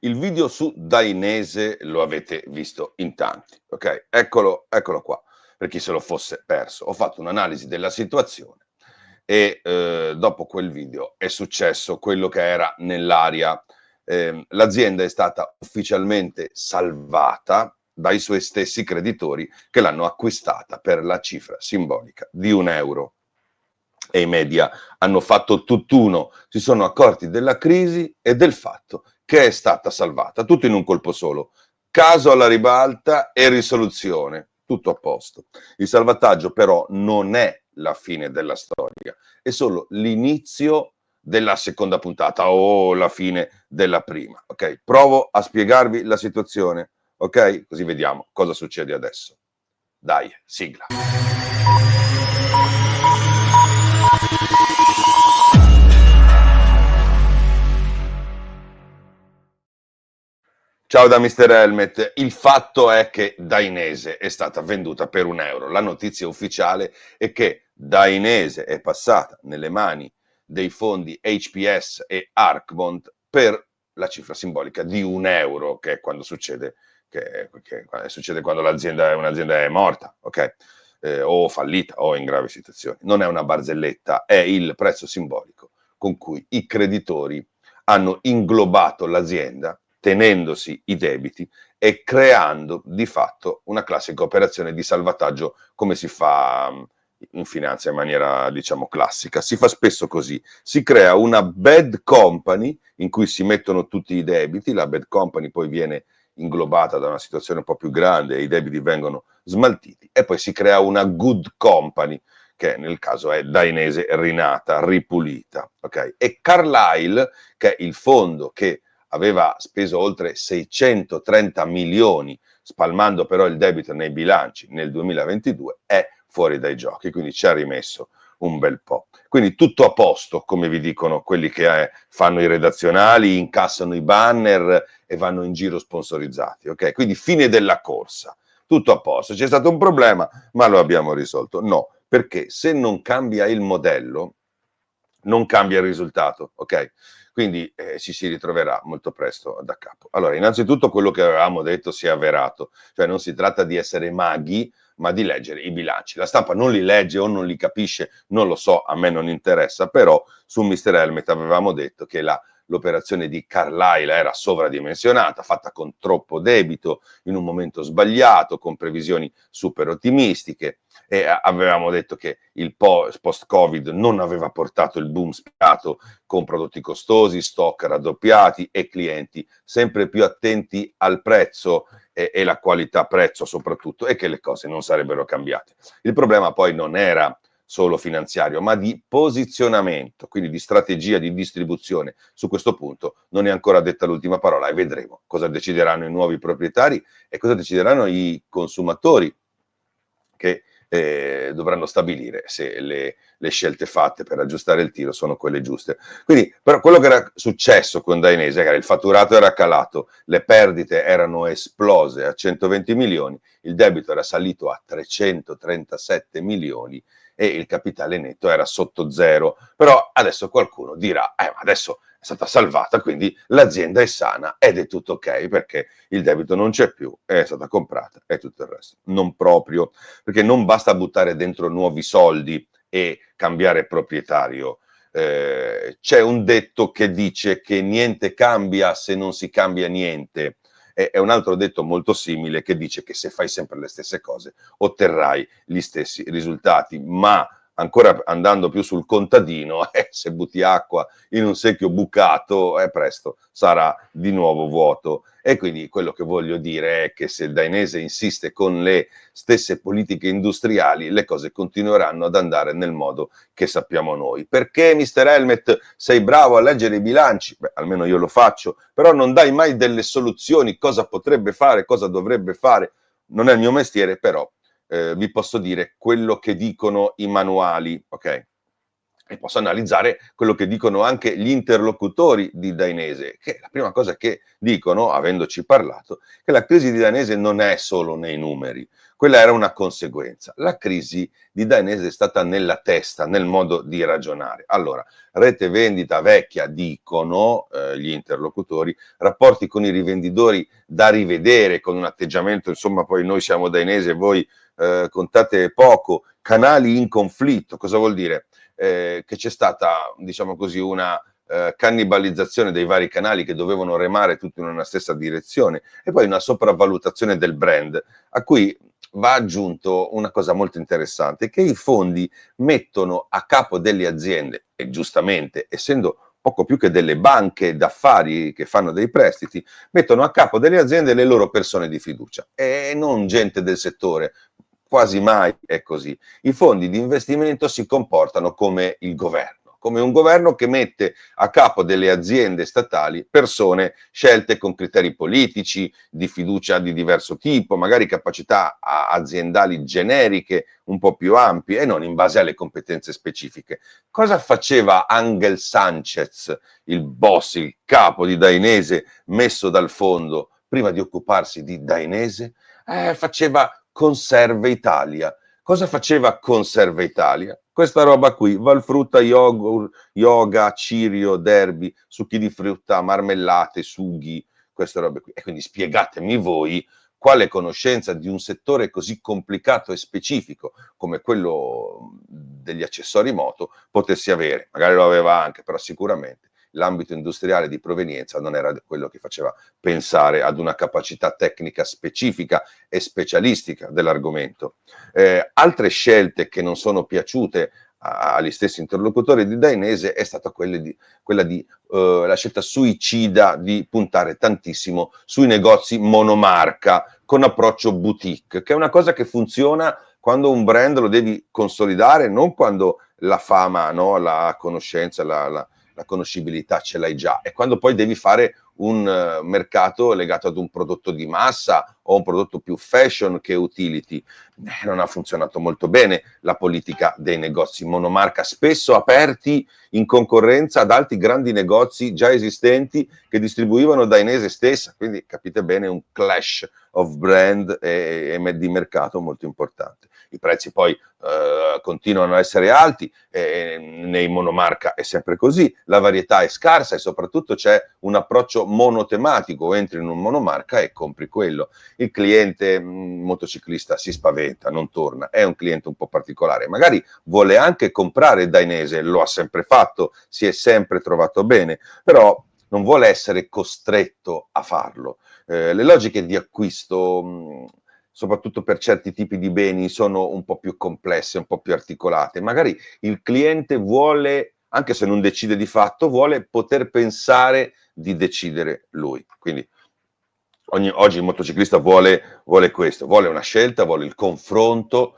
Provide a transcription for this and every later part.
Il video su Dainese lo avete visto in tanti, ok? Eccolo qua, per chi se lo fosse perso. Ho fatto un'analisi della situazione e dopo quel video è successo quello che era nell'aria. L'azienda è stata ufficialmente salvata dai suoi stessi creditori che l'hanno acquistata per la cifra simbolica di €1. E i media hanno fatto tutt'uno, si sono accorti della crisi e del fatto che è stata salvata, tutto in un colpo solo. Caso alla ribalta e risoluzione, tutto a posto. Il salvataggio però non è la fine della storia, è solo l'inizio della seconda puntata o la fine della prima, ok? Provo a spiegarvi la situazione, ok? Così vediamo cosa succede adesso. Dai, sigla. Ciao da Mr. Helmet, il fatto è che Dainese è stata venduta per €1. La notizia ufficiale è che Dainese è passata nelle mani dei fondi HPS e Arcmont per la cifra simbolica di €1, che è quando succede, succede quando un'azienda è morta, ok? O fallita o in gravi situazioni. Non è una barzelletta, è il prezzo simbolico con cui i creditori hanno inglobato l'azienda tenendosi i debiti e creando di fatto una classica operazione di salvataggio come si fa in finanza in maniera diciamo classica. Si fa spesso così, si crea una bad company in cui si mettono tutti i debiti, la bad company poi viene inglobata da una situazione un po' più grande e i debiti vengono smaltiti e poi si crea una good company che nel caso è Dainese rinata, ripulita. Okay? E Carlyle, che è il fondo che aveva speso oltre 630 milioni, spalmando però il debito nei bilanci nel 2022, è fuori dai giochi, quindi ci ha rimesso un bel po'. Quindi tutto a posto, come vi dicono quelli che fanno i redazionali, incassano i banner e vanno in giro sponsorizzati, ok? Quindi fine della corsa, tutto a posto. C'è stato un problema, ma lo abbiamo risolto. No, perché se non cambia il modello, non cambia il risultato, ok? Quindi ci si ritroverà molto presto da capo. Allora, innanzitutto quello che avevamo detto si è avverato, cioè non si tratta di essere maghi, ma di leggere i bilanci. La stampa non li legge o non li capisce, non lo so, a me non interessa, però su Mr. Helmet avevamo detto che l'operazione di Carlyle era sovradimensionata, fatta con troppo debito, in un momento sbagliato, con previsioni super ottimistiche, e avevamo detto che il post-Covid non aveva portato il boom sperato con prodotti costosi, stock raddoppiati e clienti sempre più attenti al prezzo e la qualità prezzo soprattutto, e che le cose non sarebbero cambiate. Il problema poi non era solo finanziario, ma di posizionamento, quindi di strategia di distribuzione. Su questo punto non è ancora detta l'ultima parola e vedremo cosa decideranno i nuovi proprietari e cosa decideranno i consumatori che dovranno stabilire se le scelte fatte per aggiustare il tiro sono quelle giuste. Quindi, però quello che era successo con Dainese, che il fatturato era calato, le perdite erano esplose a 120 milioni, il debito era salito a 337 milioni e il capitale netto era sotto zero. Però adesso qualcuno dirà, ma adesso è stata salvata, quindi l'azienda è sana ed è tutto ok perché il debito non c'è più, è stata comprata e tutto il resto. Non proprio, perché non basta buttare dentro nuovi soldi e cambiare proprietario. C'è un detto che dice che niente cambia se non si cambia niente. È un altro detto molto simile che dice che se fai sempre le stesse cose otterrai gli stessi risultati, ma ancora andando più sul contadino, se butti acqua in un secchio bucato, presto sarà di nuovo vuoto. E quindi quello che voglio dire è che se il Dainese insiste con le stesse politiche industriali, le cose continueranno ad andare nel modo che sappiamo noi. Perché, Mr. Helmet, sei bravo a leggere i bilanci? Beh, almeno io lo faccio, però non dai mai delle soluzioni, cosa potrebbe fare, cosa dovrebbe fare. Non è il mio mestiere, però vi posso dire quello che dicono i manuali, ok? e posso analizzare quello che dicono anche gli interlocutori di Dainese, che la prima cosa che dicono, avendoci parlato, che la crisi di Dainese non è solo nei numeri, quella era una conseguenza. La crisi di Dainese è stata nella testa, nel modo di ragionare. Allora, rete vendita vecchia, dicono gli interlocutori, rapporti con i rivenditori da rivedere, con un atteggiamento, insomma, poi noi siamo Dainese, voi contate poco, canali in conflitto, cosa vuol dire? Che c'è stata, diciamo così, una cannibalizzazione dei vari canali che dovevano remare tutti in una stessa direzione e poi una sopravvalutazione del brand, a cui va aggiunto una cosa molto interessante, che i fondi mettono a capo delle aziende, e giustamente, essendo poco più che delle banche d'affari che fanno dei prestiti, mettono a capo delle aziende le loro persone di fiducia e non gente del settore. Quasi mai è così. I fondi di investimento si comportano come il governo, come un governo che mette a capo delle aziende statali persone scelte con criteri politici, di fiducia di diverso tipo, magari capacità aziendali generiche un po' più ampie e non in base alle competenze specifiche. Cosa faceva Angel Sanchez, il boss, il capo di Dainese, messo dal fondo prima di occuparsi di Dainese? Faceva Conserve Italia. Cosa faceva Conserve Italia? Questa roba qui, Valfrutta, yoga, cirio, derby, succhi di frutta, marmellate, sughi, queste robe qui. E quindi spiegatemi voi quale conoscenza di un settore così complicato e specifico come quello degli accessori moto potessi avere. Magari lo aveva anche, però sicuramente l'ambito industriale di provenienza non era quello che faceva pensare ad una capacità tecnica specifica e specialistica dell'argomento. Altre scelte che non sono piaciute agli stessi interlocutori di Dainese è stata quella di la scelta suicida di puntare tantissimo sui negozi monomarca con approccio boutique, che è una cosa che funziona quando un brand lo devi consolidare, non quando la fama, no, la conoscenza, la conoscibilità ce l'hai già, e quando poi devi fare un mercato legato ad un prodotto di massa o un prodotto più fashion che utility. Non ha funzionato molto bene la politica dei negozi monomarca, spesso aperti in concorrenza ad altri grandi negozi già esistenti che distribuivano Dainese stessa, quindi capite bene un clash of brand e di mercato molto importante. I prezzi poi continuano a essere alti, nei monomarca è sempre così, la varietà è scarsa e soprattutto c'è un approccio monotematico, entri in un monomarca e compri quello. Il cliente motociclista si spaventa, non torna, è un cliente un po' particolare, magari vuole anche comprare Dainese, lo ha sempre fatto, si è sempre trovato bene, però non vuole essere costretto a farlo. Le logiche di acquisto, soprattutto per certi tipi di beni, sono un po' più complesse, un po' più articolate. Magari il cliente vuole, anche se non decide di fatto, vuole poter pensare di decidere lui. Quindi oggi il motociclista vuole questo, vuole una scelta, vuole il confronto,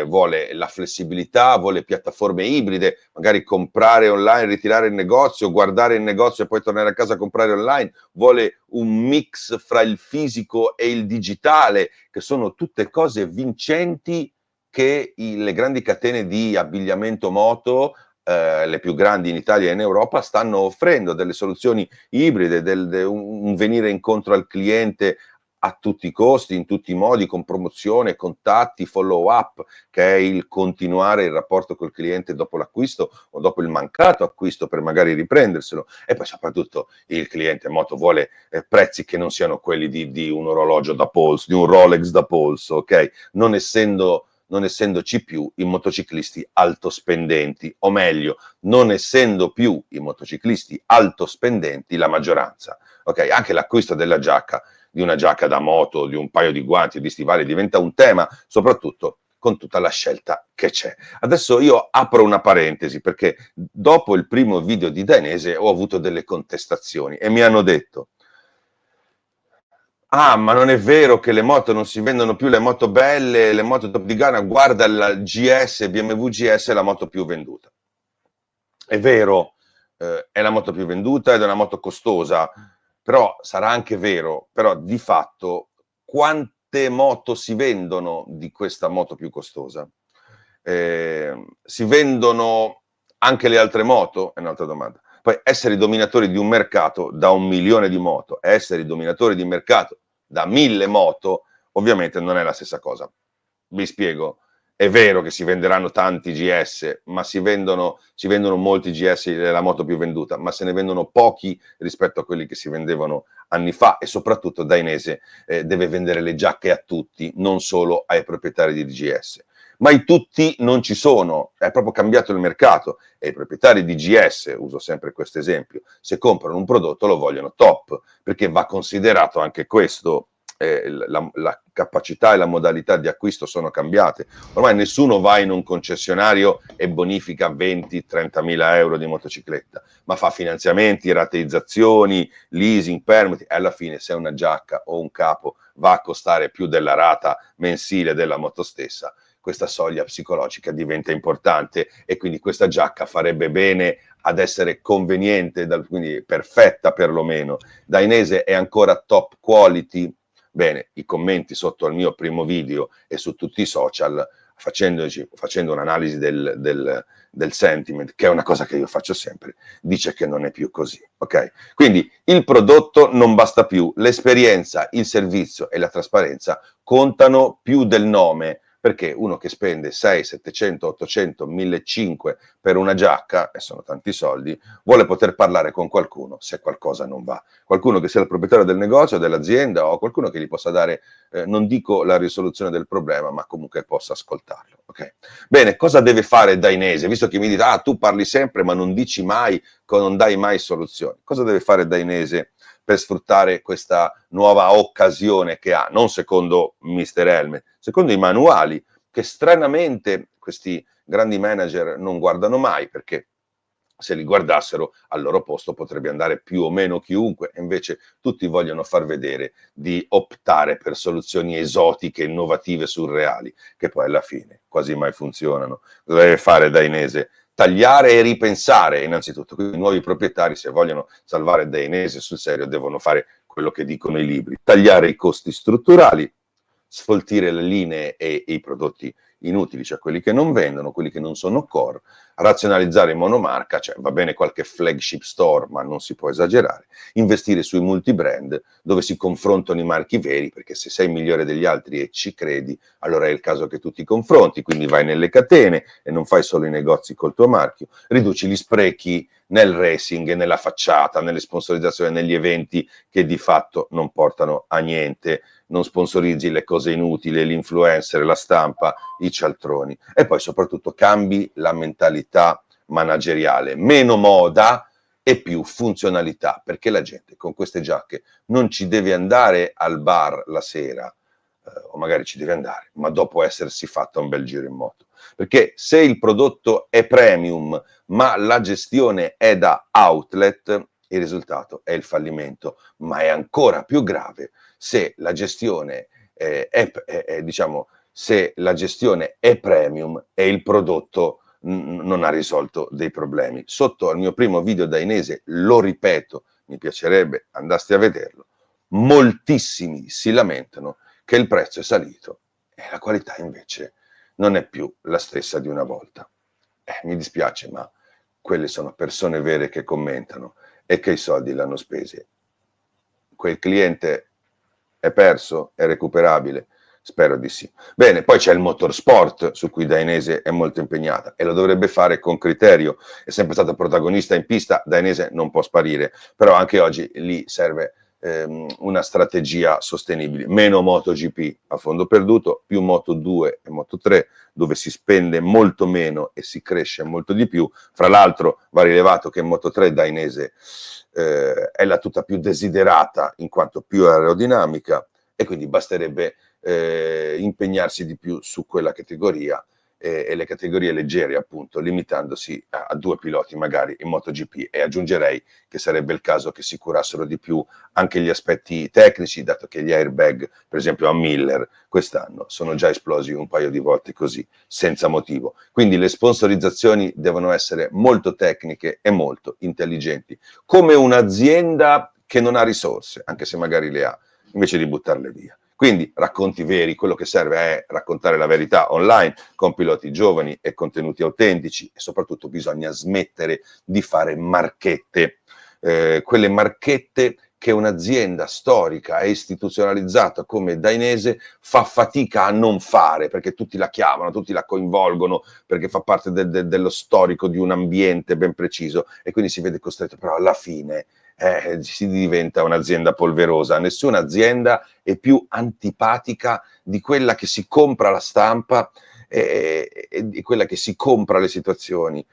vuole la flessibilità, vuole piattaforme ibride, magari comprare online, ritirare il negozio, guardare il negozio e poi tornare a casa a comprare online, vuole un mix fra il fisico e il digitale, che sono tutte cose vincenti che le grandi catene di abbigliamento moto, le più grandi in Italia e in Europa, stanno offrendo delle soluzioni ibride, un venire incontro al cliente a tutti i costi, in tutti i modi, con promozione, contatti, follow up, che è il continuare il rapporto col cliente dopo l'acquisto o dopo il mancato acquisto per magari riprenderselo. E poi soprattutto il cliente moto vuole prezzi che non siano quelli di un orologio da polso, di un Rolex da polso, ok? Non essendoci più i motociclisti alto spendenti, o meglio, non essendo più i motociclisti alto spendenti la maggioranza. Ok, anche l'acquisto della giacca, di una giacca da moto, di un paio di guanti o di stivali diventa un tema, soprattutto con tutta la scelta che c'è. Adesso io apro una parentesi perché dopo il primo video di Dainese ho avuto delle contestazioni e mi hanno detto: ah, ma non è vero che le moto non si vendono più, le moto belle, le moto top di gamma, guarda la GS, BMW GS è la moto più venduta. È vero, è la moto più venduta ed è una moto costosa, però sarà anche vero, però di fatto quante moto si vendono di questa moto più costosa? Si vendono Anche le altre moto? È un'altra domanda. Poi essere i dominatori di un mercato da 1 milione di moto, essere i dominatori di mercato da 1000 moto, ovviamente non è la stessa cosa. Vi spiego. È vero che si venderanno tanti GS, ma si vendono molti GS, è la moto più venduta, ma se ne vendono pochi rispetto a quelli che si vendevano anni fa, e soprattutto Dainese deve vendere le giacche a tutti, non solo ai proprietari di GS. Ma i tutti non ci sono, è proprio cambiato il mercato e i proprietari di GS, uso sempre questo esempio, se comprano un prodotto lo vogliono top, perché va considerato anche questo. La capacità e la modalità di acquisto sono cambiate. Ormai nessuno va in un concessionario e bonifica 20-30 mila euro di motocicletta, ma fa finanziamenti, rateizzazioni, leasing, permiti, e alla fine se una giacca o un capo va a costare più della rata mensile della moto stessa, questa soglia psicologica diventa importante, e quindi questa giacca farebbe bene ad essere conveniente, quindi perfetta perlomeno. Dainese è ancora top quality? Bene, i commenti sotto al mio primo video e su tutti i social, facendo un'analisi del sentiment, che è una cosa che io faccio sempre, dice che non è più così, ok? Quindi il prodotto non basta più, l'esperienza, il servizio e la trasparenza contano più del nome, perché uno che spende 6, 700, 800, 1500 per una giacca, e sono tanti soldi, vuole poter parlare con qualcuno se qualcosa non va. Qualcuno che sia il proprietario del negozio, dell'azienda, o qualcuno che gli possa dare, non dico la risoluzione del problema, ma comunque possa ascoltarlo. Okay? Bene, cosa deve fare Dainese? Visto che mi dite, tu parli sempre ma non dici mai, non dai mai soluzioni. Cosa deve fare Dainese per sfruttare questa nuova occasione che ha? Non secondo Mr. Helmet, secondo i manuali, che stranamente questi grandi manager non guardano mai, perché se li guardassero al loro posto potrebbe andare più o meno chiunque, e invece tutti vogliono far vedere di optare per soluzioni esotiche, innovative, surreali, che poi alla fine quasi mai funzionano. Cosa deve fare Dainese? Tagliare e ripensare innanzitutto. Quindi i nuovi proprietari, se vogliono salvare Dainese sul serio, devono fare quello che dicono i libri: tagliare i costi strutturali, sfoltire le linee e i prodotti inutili, cioè quelli che non vendono, quelli che non sono core, razionalizzare in monomarca, cioè va bene qualche flagship store, ma non si può esagerare, investire sui multibrand dove si confrontano i marchi veri, perché se sei migliore degli altri e ci credi, allora è il caso che tu ti confronti, quindi vai nelle catene e non fai solo i negozi col tuo marchio, riduci gli sprechi nel racing, nella facciata, nelle sponsorizzazioni, negli eventi che di fatto non portano a niente, non sponsorizzi le cose inutili, l'influencer, la stampa, i cialtroni. E poi soprattutto cambi la mentalità manageriale, meno moda e più funzionalità, perché la gente con queste giacche non ci deve andare al bar la sera, o magari ci deve andare, ma dopo essersi fatta un bel giro in moto. Perché se il prodotto è premium, ma la gestione è da outlet, il risultato è il fallimento, ma è ancora più grave se la gestione diciamo, se la gestione è premium e il prodotto non ha risolto dei problemi. Sotto al mio primo video Dainese, lo ripeto, mi piacerebbe andaste a vederlo, moltissimi si lamentano che il prezzo è salito e la qualità invece non è più la stessa di una volta. Mi dispiace, ma quelle sono persone vere che commentano e che i soldi l'hanno spesi. Quel cliente è perso? È recuperabile? Spero di sì. Bene, poi c'è il motorsport su cui Dainese è molto impegnata e lo dovrebbe fare con criterio. È sempre stata protagonista in pista, Dainese non può sparire, però anche oggi lì serve una strategia sostenibile. Meno MotoGP a fondo perduto, più Moto2 e Moto3, dove si spende molto meno e si cresce molto di più. Fra l'altro va rilevato che in Moto3 Dainese è la tuta più desiderata in quanto più aerodinamica, e quindi basterebbe impegnarsi di più su quella categoria e le categorie leggere, appunto, limitandosi a 2 piloti magari in MotoGP, e aggiungerei che sarebbe il caso che si curassero di più anche gli aspetti tecnici, dato che gli airbag, per esempio a Miller, quest'anno sono già esplosi un paio di volte così, senza motivo. Quindi le sponsorizzazioni devono essere molto tecniche e molto intelligenti, come un'azienda che non ha risorse, anche se magari le ha, invece di buttarle via. Quindi racconti veri, quello che serve è raccontare la verità online con piloti giovani e contenuti autentici, e soprattutto bisogna smettere di fare marchette, quelle marchette che un'azienda storica e istituzionalizzata come Dainese fa fatica a non fare, perché tutti la chiamano, tutti la coinvolgono, perché fa parte dello storico di un ambiente ben preciso, e quindi si vede costretto, però alla fine si diventa un'azienda polverosa. Nessuna azienda è più antipatica di quella che si compra la stampa e di quella che si compra le situazioni.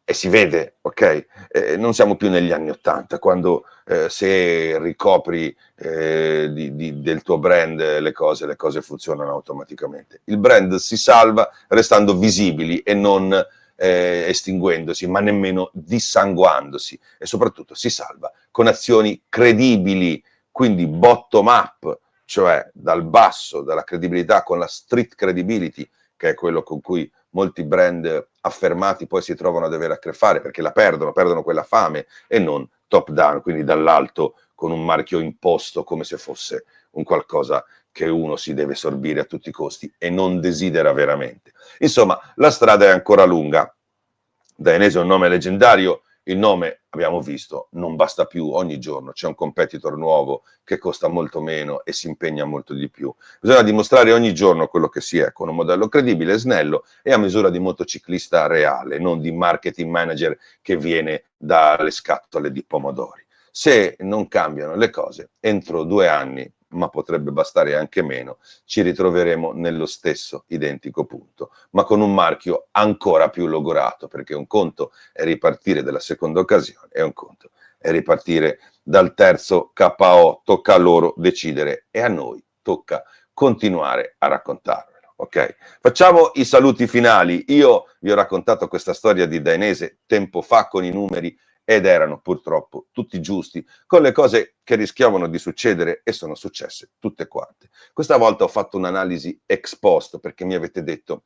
E si vede, ok? Non siamo più negli anni '80, quando se ricopri del tuo brand le cose funzionano automaticamente. Il brand si salva restando visibili e non estinguendosi, ma nemmeno dissanguandosi, e soprattutto si salva con azioni credibili, quindi bottom up, cioè dal basso, dalla credibilità, con la street credibility, che è quello con cui molti brand affermati poi si trovano ad avere a che fare, perché la perdono quella fame, e non top down, quindi dall'alto con un marchio imposto come se fosse un qualcosa che uno si deve sorbire a tutti i costi e non desidera veramente. Insomma, la strada è ancora lunga. Dainese è un nome leggendario, il nome, abbiamo visto, non basta più, ogni giorno c'è un competitor nuovo che costa molto meno e si impegna molto di più. Bisogna dimostrare ogni giorno quello che si è, con un modello credibile, snello e a misura di motociclista reale, non di marketing manager che viene dalle scatole di pomodori. Se non cambiano le cose, entro 2 anni, ma potrebbe bastare anche meno, ci ritroveremo nello stesso identico punto, ma con un marchio ancora più logorato, perché un conto è ripartire dalla seconda occasione e un conto è ripartire dal terzo KO. Tocca a loro decidere e a noi tocca continuare a raccontarvelo. Ok? Facciamo i saluti finali. Io vi ho raccontato questa storia di Dainese tempo fa con i numeri, ed erano purtroppo tutti giusti, con le cose che rischiavano di succedere, e sono successe tutte quante. Questa volta ho fatto un'analisi ex post, perché mi avete detto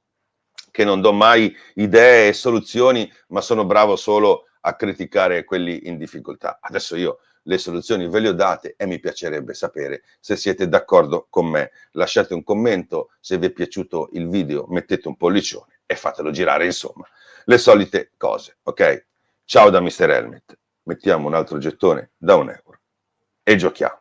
che non do mai idee e soluzioni, ma sono bravo solo a criticare quelli in difficoltà. Adesso io le soluzioni ve le ho date e mi piacerebbe sapere se siete d'accordo con me. Lasciate un commento, se vi è piaciuto il video mettete un pollicione e fatelo girare, insomma, le solite cose, ok? Ciao da Mr. Helmet. Mettiamo un altro gettone da €1 e giochiamo.